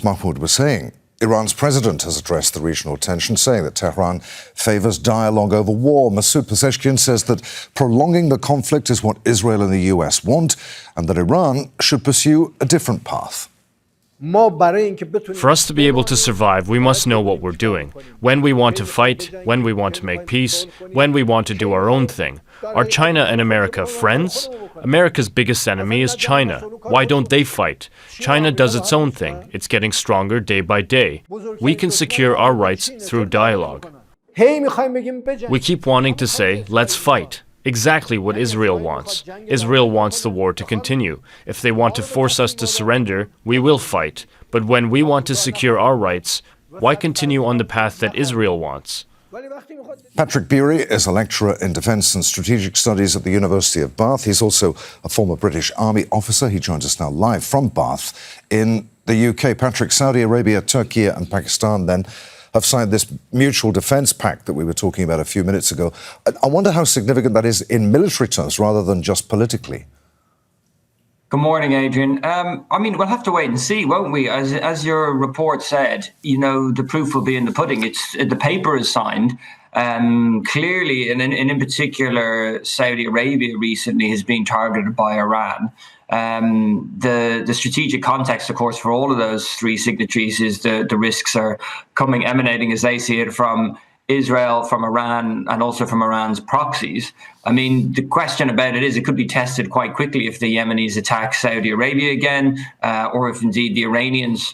Mahmoud was saying, Iran's president has addressed the regional tension, saying that Tehran favours dialogue over war. Masoud Pezeshkian says that prolonging the conflict is what Israel and the US want, and that Iran should pursue a different path. For us to be able to survive, we must know what we're doing. When we want to fight, when we want to make peace, when we want to do our own thing. Are China and America friends? America's biggest enemy is China. Why don't they fight? China does its own thing. It's getting stronger day by day. We can secure our rights through dialogue. We keep wanting to say, let's fight. Exactly what Israel wants. Israel wants the war to continue. If they want to force us to surrender, we will fight. But when we want to secure our rights, why continue on the path that Israel wants? Patrick Beery is a lecturer in Defence and Strategic Studies at the University of Bath. He's also a former British Army officer. He joins us now live from Bath in the UK. Patrick, Saudi Arabia, Turkey and Pakistan then have signed this mutual defence pact that we were talking about a few minutes ago. I wonder how significant that is in military terms rather than just politically. Good morning, Adrian. We'll have to wait and see, won't we? As your report said, the proof will be in the pudding. The paper is signed. Clearly, and in particular, Saudi Arabia recently has been targeted by Iran. The strategic context, of course, for all of those three signatories is the risks are emanating as they see it from Israel, from Iran, and also from Iran's proxies. The question about it is it could be tested quite quickly if the Yemenis attack Saudi Arabia again, or if indeed the Iranians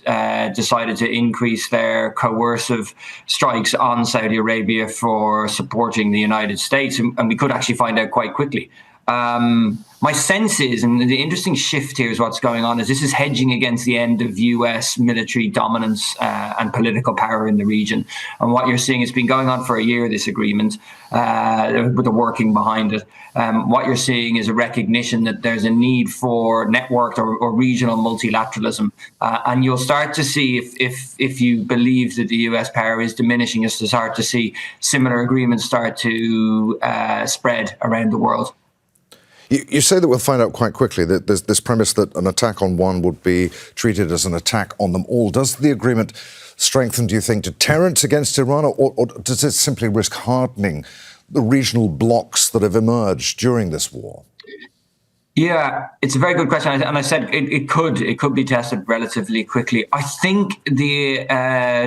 decided to increase their coercive strikes on Saudi Arabia for supporting the United States. And we could actually find out quite quickly. My sense is, and the interesting shift here is what's going on, is this is hedging against the end of US military dominance and political power in the region. And what you're seeing, it's been going on for a year, this agreement, with the working behind it. What you're seeing is a recognition that there's a need for networked or regional multilateralism. And you'll start to see, if you believe that the US power is diminishing, you'll start to see similar agreements start to spread around the world. You say that we'll find out quite quickly, that there's this premise that an attack on one would be treated as an attack on them all. Does the agreement strengthen, do you think, deterrence against Iran, or does it simply risk hardening the regional blocs that have emerged during this war? Yeah, it's a very good question, and I said it could be tested relatively quickly. I think the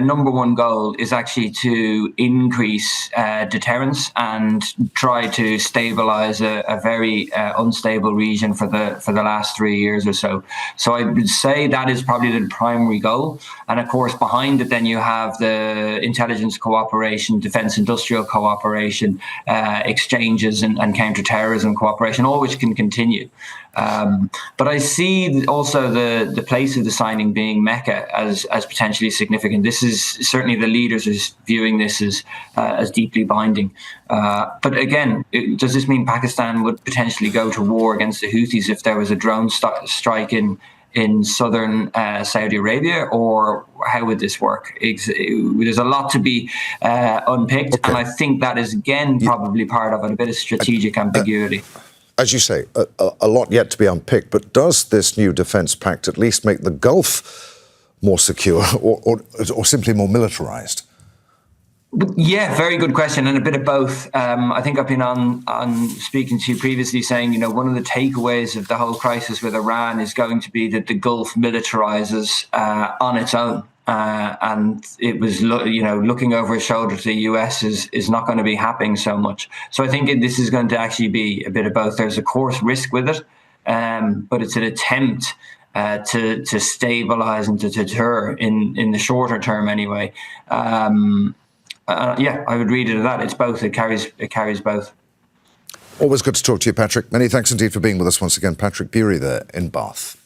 number one goal is actually to increase deterrence and try to stabilize a very unstable region for the last 3 years or so. So I would say that is probably the primary goal, and of course behind it then you have the intelligence cooperation, defense industrial cooperation, exchanges and counterterrorism cooperation, all which can continue. But I see also the place of the signing being Mecca as potentially significant. This is certainly the leaders is viewing this as deeply binding. But again, does this mean Pakistan would potentially go to war against the Houthis if there was a drone strike in southern Saudi Arabia, or how would this work? There's a lot to be unpicked, and I think that is again probably part of it, a bit of strategic ambiguity. As you say, a lot yet to be unpicked, but does this new defence pact at least make the Gulf more secure or simply more militarised? Yeah, very good question, and a bit of both. I think I've been on speaking to you previously saying, one of the takeaways of the whole crisis with Iran is going to be that the Gulf militarises on its own. And it was, looking over his shoulder to the US is not going to be happening so much. So I think this is going to actually be a bit of both. There's, of course, risk with it, but it's an attempt to stabilize and to deter in the shorter term anyway. I would read it as that. It's both. It carries both. Always good to talk to you, Patrick. Many thanks indeed for being with us once again. Patrick Beery there in Bath.